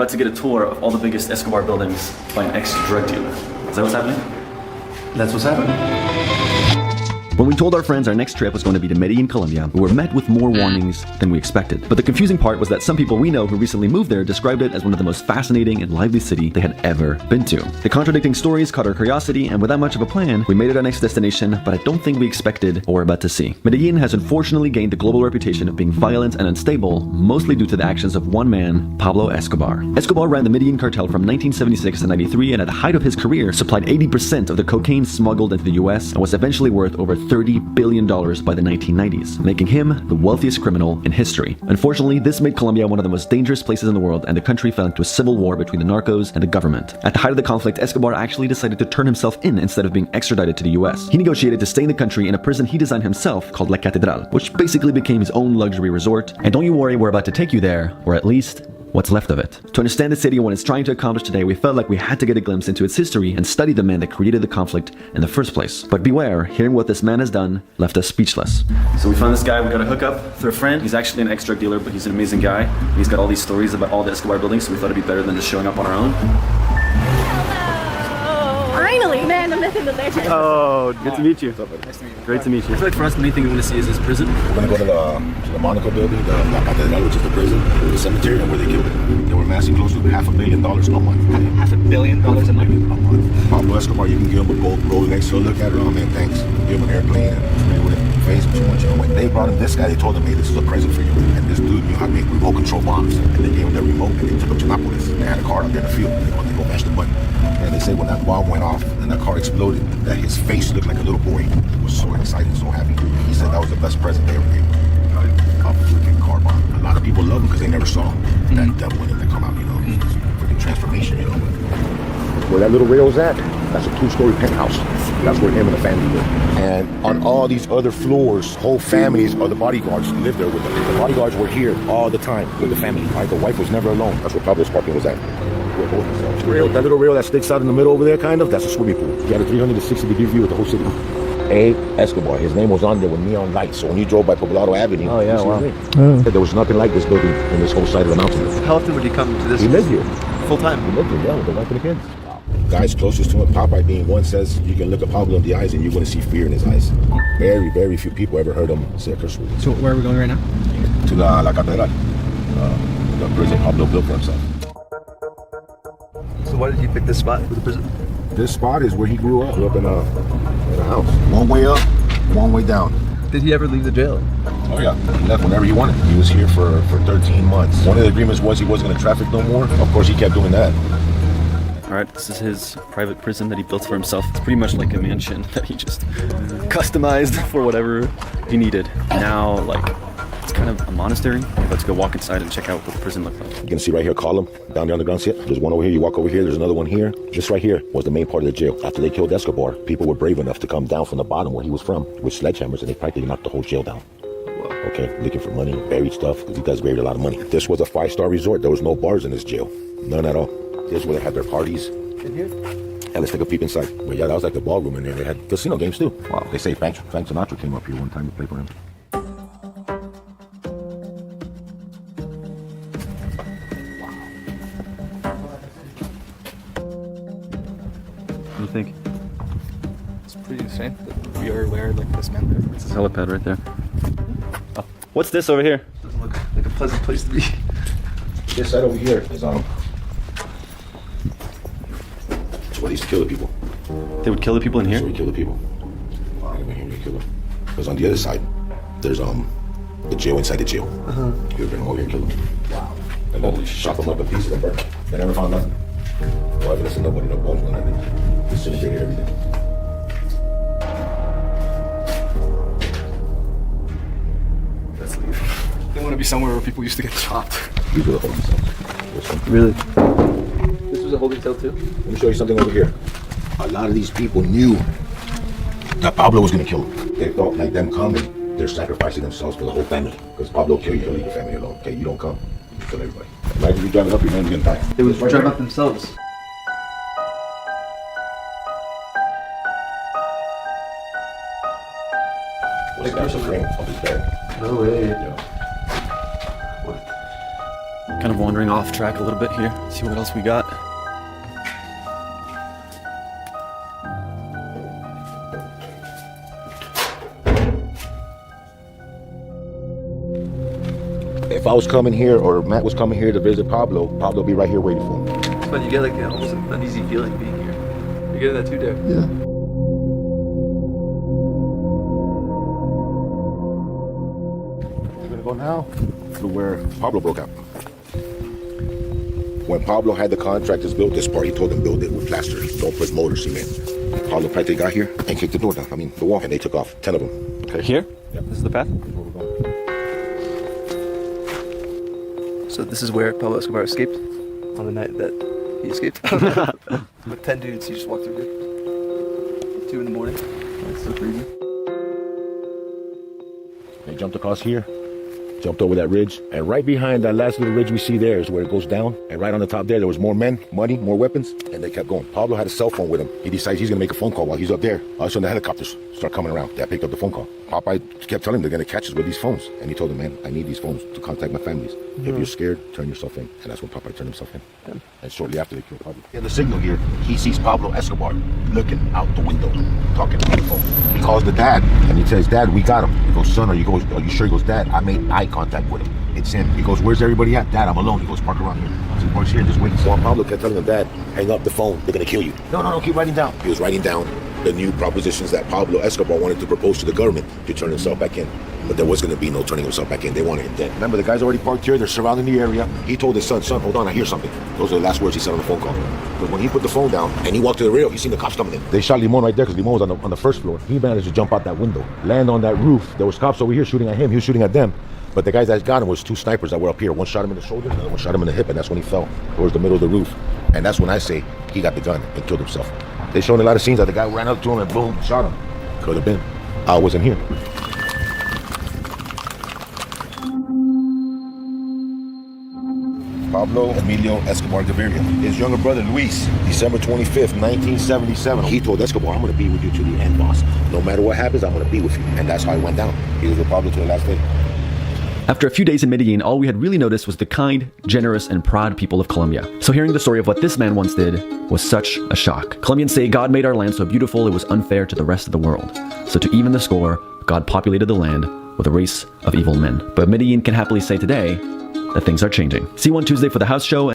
about to get a tour of all the biggest Escobar buildings by an ex-drug dealer. Is that what's happening? That's what's happening. When we told our friends our next trip was going to be to Medellin, Colombia, we were met with more warnings than we expected. But the confusing part was that some people we know who recently moved there described it as one of the most fascinating and lively city they had ever been to. The contradicting stories caught our curiosity, and without much of a plan, we made it our next destination, but I don't think we expected what we're about to see. Medellin has unfortunately gained the global reputation of being violent and unstable, mostly due to the actions of one man, Pablo Escobar. Escobar ran the Medellin cartel from 1976 to 93, and at the height of his career, supplied 80% of the cocaine smuggled into the US and was eventually worth over $30 billion by the 1990s, making him the wealthiest criminal in history. Unfortunately, this made Colombia one of the most dangerous places in the world, and the country fell into a civil war between the narcos and the government. At the height of the conflict, Escobar actually decided to turn himself in instead of being extradited to the US. He negotiated to stay in the country in a prison he designed himself called La Catedral, which basically became his own luxury resort. And don't you worry, we're about to take you there, or at least what's left of it. To understand the city and what it's trying to accomplish today, we felt like we had to get a glimpse into its history and study the man that created the conflict in the first place. But beware, hearing what this man has done left us speechless. So we found this guy, we got a hookup through a friend. He's actually an ex-drug dealer, but he's an amazing guy. He's got all these stories about all the Escobar buildings, so we thought it'd be better than just showing up on our own. Finally, man, the myth and the legend. Oh, good to meet you. Nice to meet you. Great to meet you. I feel like for us, the main thing we want to see is his prison. We're gonna go to the Monaco building, the La Catedral, which is the prison, the cemetery, and where they killed him. They were amassing close to $500 million a month. $500 million a month. Pablo Escobar, you can give him a gold Rolex. So look at it, oh man, thanks. Give him an airplane and stay with him. Face him too much. You know, when they brought him this guy, they told him, hey, this is a present for you. And this dude knew how to make remote control bombs. And they gave him the remote, and they took him to Nápoles. They had a car out there in the field. They wanted to go mash the button. And they said when that bomb went off and that car exploded, that his face looked like a little boy. He was so excited, so happy. He said that was the best present they ever gave him. A freaking car bomb. A lot of people love him because they never saw that devil in him that come out, you know. Freaking transformation, you know. Where that little rail's at, that's a 2-story penthouse. That's where him and the family live. And on all these other floors, whole families of the bodyguards live there with them. The bodyguards were here all the time with the family. Right? The wife was never alone. That's where Pablo's parking was at. That little rail that sticks out in the middle over there, kind of, that's a swimming pool. He had a 360-degree view of the whole city. A. Escobar. His name was on there with neon lights. So when you drove by Poblado Avenue, Oh yeah, wow. there was nothing like this building in this whole side of the mountain. How often would he come to this? He lived here. Full time. He lived here, yeah, with the wife and the kids. Guys closest to him, Popeye being one, says you can look at Pablo in the eyes and you're going to see fear in his eyes. Very, very few people ever heard him say a curse word. So where are we going right now? To La Catedral, the prison Pablo built for himself. So why did you pick this spot for the prison? This spot is where he grew up in a house. One way up, one way down. Did he ever leave the jail? Oh yeah, he left whenever he wanted. He was here for 13 months. One of the agreements was he wasn't going to traffic no more. Of course, he kept doing that. Alright, this is his private prison that he built for himself. It's pretty much like a mansion that he just customized for whatever he needed. Now, like, it's kind of a monastery. Let's go walk inside and check out what the prison looks like. You can see right here, column, down there on the ground, see it? There's one over here, you walk over here, there's another one here. This right here was the main part of the jail. After they killed Escobar, people were brave enough to come down from the bottom where he was from with sledgehammers, and they practically knocked the whole jail down. Okay, looking for money, buried stuff, because these guys buried a lot of money. This was a 5-star resort. There was no bars in this jail. None at all. This is where they had their parties. In here? Yeah, let's take a peep inside. But yeah, that was like the ballroom in there. They had casino games too. Wow. They say Frank Sinatra came up here one time to play for him. What do you think? It's pretty insane that we are aware like this man there. It's his helipad right there. Oh. What's this over here? Doesn't look like a pleasant place to be. This side over here is it's where they used to kill the people. They would kill the people in That's here? where we kill the people. Right over here we kill them. Because on the other side, there's the jail inside the jail. You bring them over here and kill them. Wow. And then chop them up in pieces and burn them. They never found nothing. No evidence of nobody, no bones, no nothing. Disintegrated everything. Let's leave. They want to be somewhere where people used to get chopped. These were the holding cells. Really? This was a holding cell too? Let me show you something over here. A lot of these people knew that Pablo was going to kill them. They thought like them coming, they're sacrificing themselves for the whole family. Because Pablo killed you, he'll leave your family alone. Okay, you don't come, you kill everybody. Imagine you driving up, your man's gonna die. They would It's right drive there. up themselves. That's the frame of his bed. No way. Yeah. Kind of wandering off track a little bit here. See what else we got. If I was coming here or Matt was coming here to visit Pablo, Pablo would be right here waiting for him. It's fun. You get like almost an uneasy feeling being here. You're getting that too, Dave? Yeah. We're gonna go now to where Pablo broke out. When Pablo had the contractors build this part, he told them build it with plaster. Don't put mortar cement. Pablo practically got here and kicked the door down. I mean, the wall, and they took off. 10 of them. Okay, here? Yep. This is the path? So this is where Pablo Escobar escaped on the night that he escaped. With 10 dudes, he just walked through here. 2 in the morning. That's so crazy. They jumped across here, jumped over that ridge, and right behind that last little ridge we see there is where it goes down. And right on the top there was more men, money, more weapons, and they kept going. Pablo had a cell phone with him. He decides he's gonna make a phone call while he's up there. All of a sudden the helicopters start coming around. That picked up the phone call. Popeye kept telling him they're gonna catch us with these phones. And he told him, man, I need these phones to contact my families. If you're scared, turn yourself in. And that's when Popeye turned himself in. And shortly after they killed Pablo. In the signal here, he sees Pablo Escobar looking out the window, talking on the phone. He calls the dad and he says, Dad, we got him. He goes, son, are you sure? He goes, Dad, I made eye contact with him. It's him. He goes, where's everybody at? Dad, I'm alone. He goes, park around here. So he parks here, just waiting. So Pablo kept telling him, Dad, hang up the phone. They're gonna kill you. No, keep writing down. He was writing down the new propositions that Pablo Escobar wanted to propose to the government to turn himself back in. But there was going to be no turning himself back in. They wanted him dead. Remember, the guy's already parked here. They're surrounding the area. He told his son, hold on, I hear something. Those are the last words he said on the phone call. But when he put the phone down and he walked to the rail, he seen the cops coming in. They shot Limon right there because Limon was on the first floor. He managed to jump out that window, land on that roof. There was cops over here shooting at him. He was shooting at them. But the guys that got him was 2 snipers that were up here. One shot him in the shoulder, the other one shot him in the hip, and that's when he fell towards the middle of the roof. And that's when I say he got the gun and killed himself. They showed a lot of scenes that the guy ran up to him and boom, shot him. Could have been. I wasn't here. Pablo Emilio Escobar Gaviria. His younger brother Luis, December 25th, 1977. He told Escobar, I'm going to be with you to the end, boss. No matter what happens, I'm going to be with you. And that's how it went down. He was with Pablo to the last day. After a few days in Medellin, all we had really noticed was the kind, generous, and proud people of Colombia. So hearing the story of what this man once did was such a shock. Colombians say God made our land so beautiful it was unfair to the rest of the world. So to even the score, God populated the land with a race of evil men. But Medellin can happily say today that things are changing. See you on Tuesday for the house show.